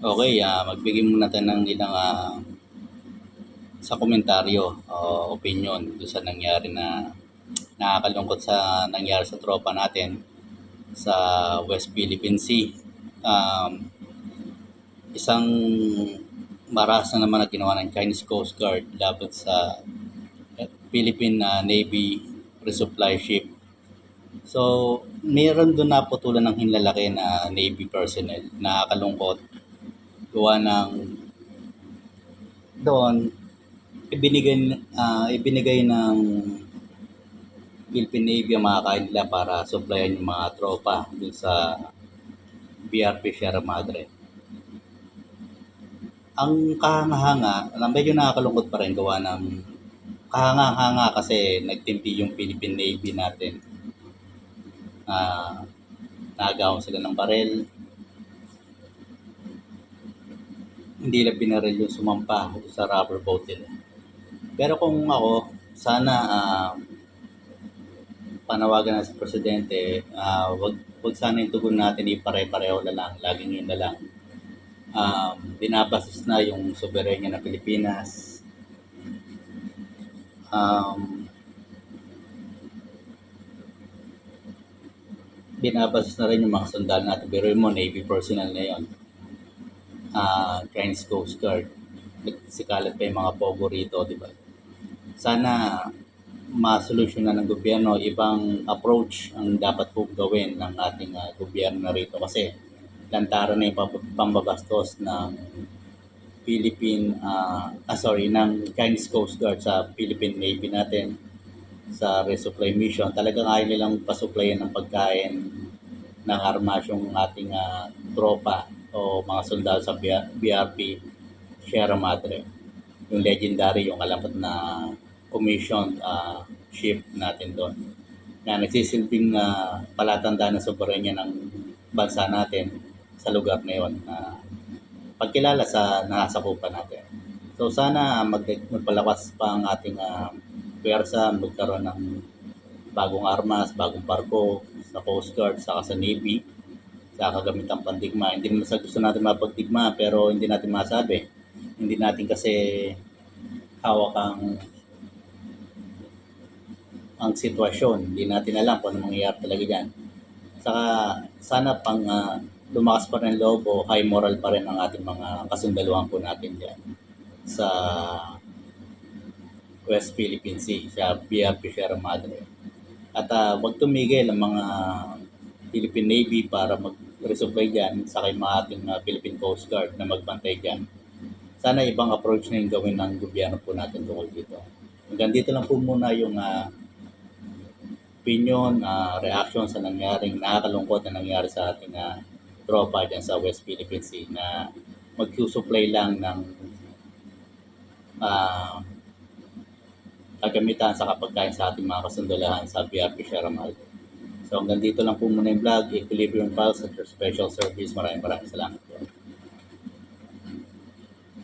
Okay, magbigay muna tayo ng ilang sa komentaryo o opinion doon sa nangyari na nakakalungkot sa nangyari sa tropa natin sa West Philippine Sea. Um, Isang maras na naman na ginawa ng Chinese Coast Guard laban sa Philippine Navy resupply ship. So, meron doon naputulan ng hinlalaki na Navy personnel. Nakakalungkot. Gawa ng doon, ibinigay ng Philippine Navy ang mga kain nila para supplyan yung mga tropa dun sa BRP Sierra Madre. Ang kahanga-hanga, medyo nakakalungkot pa rin gawa ng kahanga-hanga kasi nagtimpi yung Philippine Navy natin. Nagawan sila ng barel. Hindi na binaril yung sumampa sa rubber boat nila. Pero kung ako, sana panawagan na sa presidente, wag sana yung tugon natin ipare-pareho na lang, laging yun na lang. Binabasis na yung soberenya ng Pilipinas. Binabasis na rin yung mga sundalo natin. Pero mo, Navy personnel na yun. Chinese Coast Guard. Sikalat pa yung mga pogo rito, di ba? Sana masolusyonan ng gobyerno, ibang approach ang dapat po gawin ng ating gobyerno na rito kasi lantaran na yung pambabastos ng ng Chinese Coast Guard sa Philippine Navy natin sa resupply mission. Talagang ayaw nilang pasupplyan ng pagkain ng armas yung ating tropa o mga sundalo sa BRP Sierra Madre. Yung legendary, yung alamat na commissioned ship natin doon na nagsisilbing palatandaan ng soberenya ng bansa natin sa lugar na yun na pagkilala sa nasakupan natin. So sana magpalakas pa ang ating pwersa, magkaroon ng bagong armas, bagong barko sa Coast Guard, saka sa Navy, sa kagamitang pandigma. Hindi naman sa gusto natin mapagdigma pero hindi natin masabi. Hindi natin kasi hawak ang sitwasyon. Hindi natin alam kung ano mangyayari talaga dyan. Saka sana lumakas pa rin loob o high moral pa rin ang ating mga kasundaluhan po natin dyan sa West Philippine Sea, sa BRP Sierra Madre. At wag tumigil ang mga Philippine Navy para mag-resupply dyan sa kay mga ating Philippine Coast Guard na magbantay dyan. Sana ibang approach na yung gawin ng gobyerno po natin tungkol dito. Hanggang dito lang po muna yung opinion, reaction sa nangyaring nakakalungkot na nangyari sa ating tropa dyan sa West Philippine Sea na mag-supply lang ng kagamitan sa kapagkain sa ating mga kasundalahan sa BRP Sierra Madre. So hanggang dito lang po muna yung vlog, Equilibrium Files at your special service. Maraming salamat po.